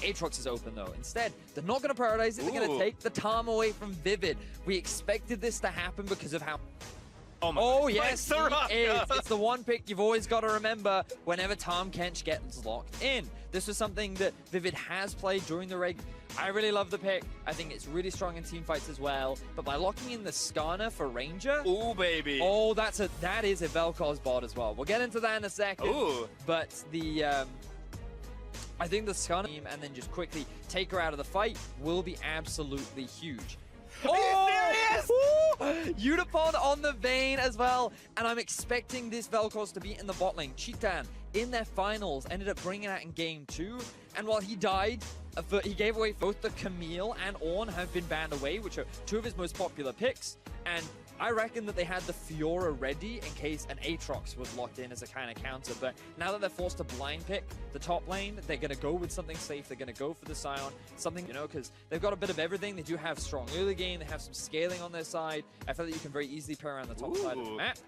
Aatrox is open though. Instead, they're not going to prioritize it. They're going to take the time away from Vivid. We expected this to happen because of how... Oh yes, he is. It's the one pick you've always got to remember whenever Tahm Kench gets locked in. This was something that Vivid has played during the reg. I really love the pick. I think it's really strong in team fights as well. But by locking in the Skarner for Ranger... Ooh, baby. Oh, that is a Vel'Koz bot as well. We'll get into that in a second. Ooh. But the... I think the Skarner team and then just quickly take her out of the fight will be absolutely huge. Oh! Are you serious? Unipod on the vein as well, and I'm expecting this Vel'Koz to be in the bot lane. Cheetan, in their finals, ended up bringing out in game 2, and while he died, he gave away both the Camille and Ornn have been banned away, which are two of his most popular picks, and I reckon that they had the Fiora ready in case an Aatrox was locked in as a kind of counter, but now that they're forced to blind pick the top lane, they're going to go with something safe, they're going to go for the Scion, something, you know, because they've got a bit of everything. They do have strong early game, they have some scaling on their side. I feel that you can very easily play around the top side of the map.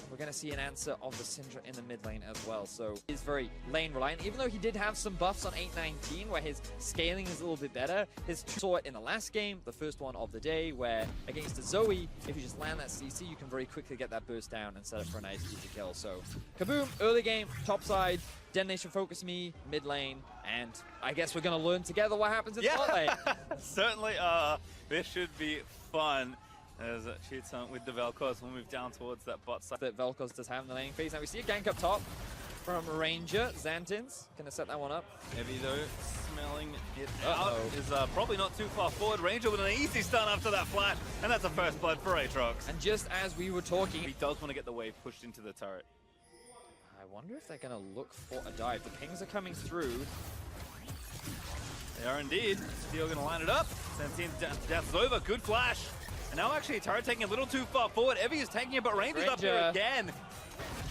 We're going to see an answer of the Syndra in the mid lane as well, so he's very lane reliant. Even though he did have some buffs on 819 where his scaling is a little bit better, saw it in the last game, the first one of the day, where against a Zoe, if you just land that CC, you can very quickly get that burst down and set up for a nice easy kill. So KBM, early game, top side, Detonation Focus Me, mid lane, and I guess we're going to learn together what happens in bot lane. Certainly, this should be fun. As it shoots on with the Vel'Koz, we'll move down towards that bot side. That Vel'Koz does have in the laning phase. Now we see a gank up top from Ranger. Xantins gonna set that one up. Heavy though, smelling it out is probably not too far forward. Ranger with an easy stun after that flash, and that's a first blood for Aatrox. And just as we were talking, he does want to get the wave pushed into the turret. I wonder if they're gonna look for a dive. The pings are coming through. They are indeed. Steel gonna line it up. Sentient death's over. Good flash. And now actually turret taking a little too far forward. Evie is taking it, but Ranger's up here again.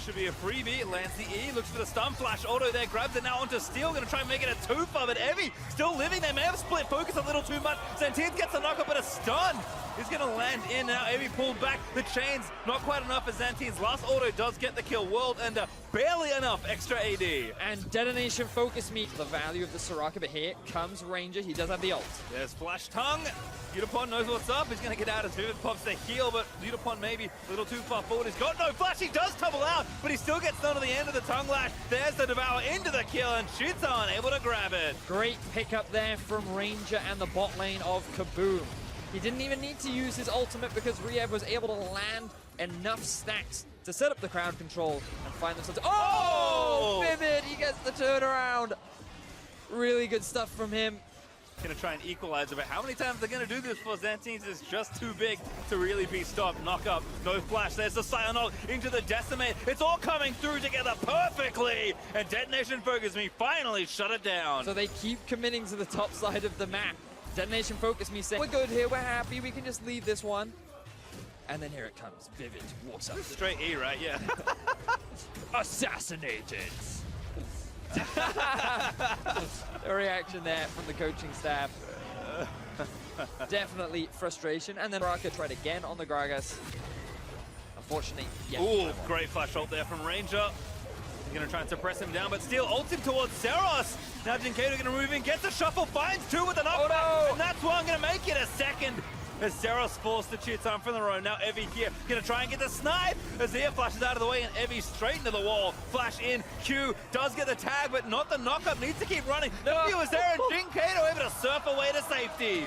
Should be a freebie. Lands the E, looks for the stun flash. Auto there, grabs it now onto Steel. Gonna try and make it a 2-for, but Evie still living. They may have split focus a little too much. Sentient gets the knock-up, but a stun is gonna land in now. Evie pulled back. The chains, not quite enough as Xantine's last auto does get the kill. World and barely enough extra AD. And Detonation Focus Me, the value of the Soraka, but here comes Ranger. He does have the ult. There's Flash Tongue. Unipon knows what's up. He's going to get out as Vivid pops the heal, but Unipon maybe a little too far forward. He's got no flash. He does tumble out, but he still gets done to the end of the tongue lash. There's the Devour into the kill, and Shitan able to grab it. Great pickup there from Ranger and the bot lane of KBM. He didn't even need to use his ultimate because Riev was able to land enough stacks to set up the crowd control and find themselves. Oh! Vivid! He gets the turnaround. Really good stuff from him. Gonna try and equalize it, but how many times they're gonna do this for Xantines is just too big to really be stopped. Knock up, no flash, there's the Scion ult into the Decimate. It's all coming through together perfectly, and Detonation Focus Me finally shut it down. So they keep committing to the top side of the map. Detonation Focus Me saying, we're good here, we're happy, we can just leave this one. And then here it comes, Vivid walks up. Straight E, right? Yeah. Assassinated. The reaction there from the coaching staff. Definitely frustration. And then Raka tried again on the Gragas. Unfortunately, yeah. Ooh, great flash ult there from Ranger. He's gonna try and suppress him down, but still ults him towards Seros. Now Jinkato gonna move in, gets a shuffle, finds two with an knockback, and that's why I'm gonna make it a second. As Seros forced the cheer time from the road. Now Evie here, gonna try and get the snipe. As Zia flashes out of the way and Evie straight into the wall. Flash in, Q does get the tag, but not the knockup, needs to keep running. The view is there and Jinkato able to surf away to safety.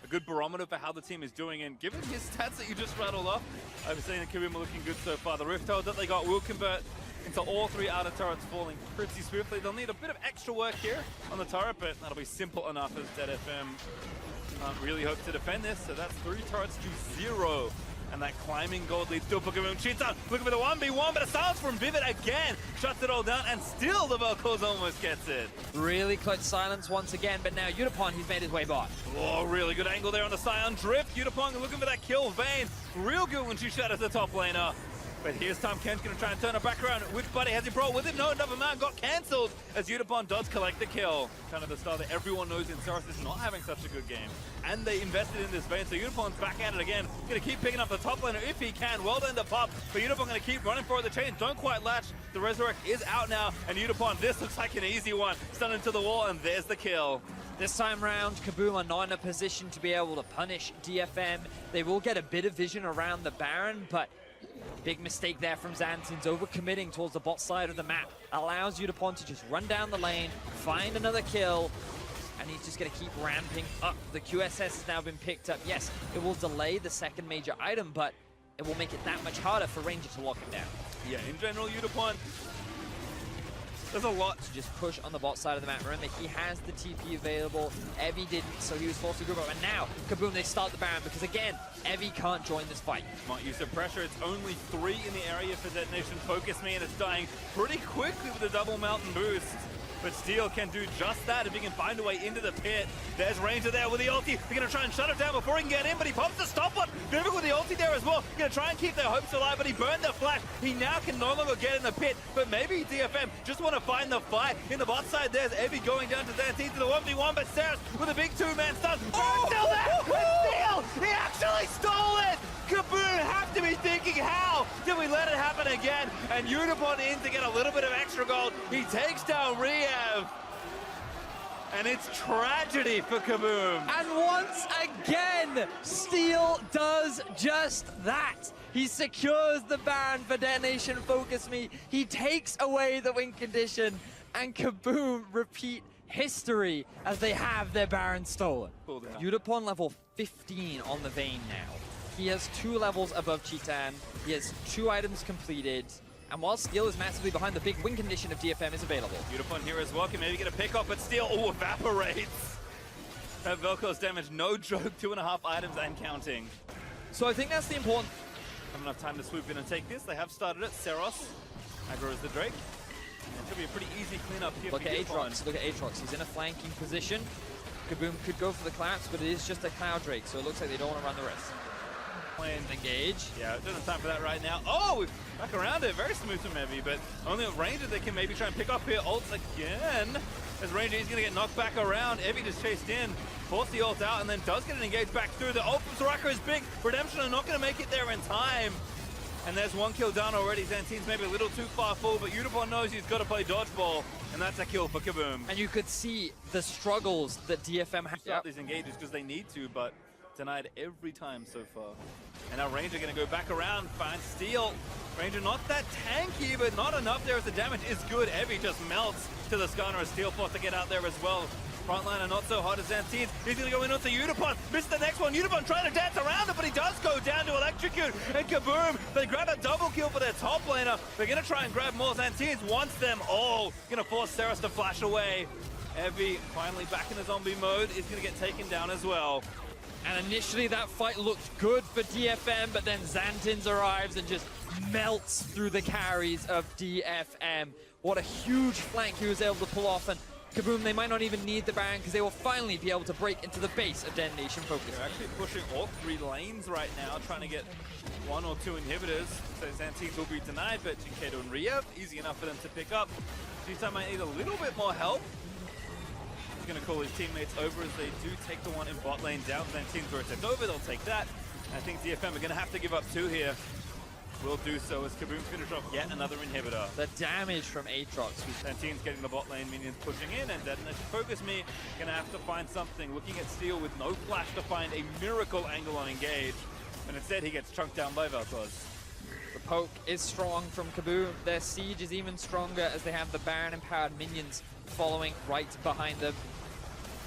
A good barometer for how the team is doing, and given his stats that you just rattled off, I've been saying the KBM are looking good so far. The Rift Tower that they got will convert into all three outer turrets falling pretty swiftly. They'll need a bit of extra work here on the turret, but that'll be simple enough as DFM really hope to defend this. So that's 3 turrets to 0. And that climbing gold leads to a KBM. Cheetan looking for the 1v1, but a silence from Vivid again. Shuts it all down, and still the Vel'Koz almost gets it. Really clutch silence once again, but now Unipon, he's made his way bot. Oh, really good angle there on the Scion Drift. Unipon looking for that kill. Vayne, real good when she shatters the top laner. But here's time Ken's going to try and turn it back around. Which buddy has he brought with him? No, another man got cancelled as Udapon does collect the kill. Kind of the start that everyone knows in Saros is not having such a good game. And they invested in this vein, so Udapon's back at it again. Going to keep picking up the top laner if he can. Well done the pop, but Udapon going to keep running for it. The chains don't quite latch. The Resurrect is out now, and Udapon, this looks like an easy one. Stunned into the wall, and there's the kill. This time round, KBM are not in a position to be able to punish DFM. They will get a bit of vision around the Baron, but big mistake there from Xantins, overcommitting towards the bot side of the map. Allows Udapon to just run down the lane, find another kill, and he's just going to keep ramping up. The QSS has now been picked up. Yes, it will delay the second major item, but it will make it that much harder for Ranger to lock it down. Yeah, in general, Udapon, there's a lot to just push on the bot side of the map. Remember, he has the TP available. Evie didn't, so he was forced to group up. And now, KBM, they start the Baron because, again, Evie can't join this fight. Smart use of pressure. It's only 3 in the area for Detonation. Focus me, and it's dying pretty quickly with a double mountain boost. But Steel can do just that if he can find a way into the pit. There's Ranger there with the ulti. They're going to try and shut it down before he can get in, but he pops the stop one. Vivek with the ulti there as well. Going to try and keep their hopes alive, but he burned the flash. He now can no longer get in the pit, but maybe DFM just want to find the fight. In the bot side, there's Evie going down to Xantins to the 1v1, but Saros with a big 2-man stun. Oh, still there! Steel! He actually stole it! KBM have to be thinking, how did we let it happen again? And Udapon in to get a little bit of extra gold. He takes down Riev. And it's tragedy for KBM. And once again, Steel does just that. He secures the Baron for Detonation Focus Me. He takes away the win condition, and KBM repeat history as they have their Baron stolen. Udapon level 15 on the Vayne now. He has 2 levels above Chitan. He has 2 items completed. And while Steel is massively behind, the big win condition of DFM is available. Udapon here as well, can maybe get a pick off, but Steel, evaporates. That Vel'Koz damage, no joke, 2.5 items and counting. So I think that's the important... Have enough time to swoop in and take this. They have started it. Saros aggroes the Drake. And it should be a pretty easy cleanup here. Look at Aatrox. Look at Aatrox. He's in a flanking position. KBM could go for the collapse, but it is just a Cloud Drake, so it looks like they don't want to run the risk. Engage. Yeah, doesn't have time for that right now. Oh, we're back around it. Very smooth from Evie, but only a Ranger they can maybe try and pick up here. Ults again. As Ranger is going to get knocked back around. Evie just chased in, forced the ult out, and then does get an engage back through. The ult from Soraka is big. Redemption are not going to make it there in time. And there's 1 kill down already. Xantin's maybe a little too far forward, but Udapon knows he's got to play dodgeball, and that's a kill for KBM. And you could see the struggles that DFM has. Start these engages because they need to, but denied every time so far. And now Ranger going to go back around, find Steel. Ranger not that tanky, but not enough there as the damage is good. Evie just melts to the Skarner as Steel forced to get out there as well. Frontliner not so hot as Xantins. He's going to go in onto Udapon. Missed the next one. Udapon trying to dance around it, but he does go down to electrocute. And KBM, they grab a double kill for their top laner. They're going to try and grab more. Xantins wants them all. Going to force Saros to flash away. Evie finally back in the zombie mode is going to get taken down as well. And initially that fight looked good for DFM, but then Xantins arrives and just melts through the carries of DFM. What a huge flank he was able to pull off, and KBM, they might not even need the Baron because they will finally be able to break into the base of Detonation Focus. They're actually pushing all 3 lanes right now, trying to get 1 or 2 inhibitors. So Xantins will be denied, but Jinkato and Riev, easy enough for them to pick up. G-Time might need a little bit more help. He's going to call his teammates over as they do take the one in bot lane down. Xantins rotate over, they'll take that. I think DFM are going to have to give up 2 here. Will do so as KBM finish off yet another inhibitor. The damage from Aatrox. Xantins getting the bot lane minions pushing in, and Detonation Focus Me going to have to find something. Looking at Steel with no flash to find a miracle angle on engage. And instead he gets chunked down by Vel'Koz. The poke is strong from KBM. Their siege is even stronger as they have the Baron-empowered minions following right behind them.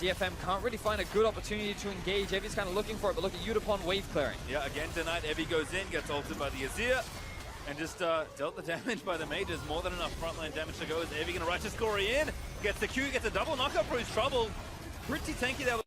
DFM can't really find a good opportunity to engage. Evie's kind of looking for it, but look at Udapon wave clearing. Yeah, again tonight, Evie goes in, gets ulted by the Azir, and just dealt the damage by the mages. More than enough frontline damage to go. Is Evie going to Righteous Glory in? Gets the Q, gets a double knockup for his trouble. Pretty tanky there.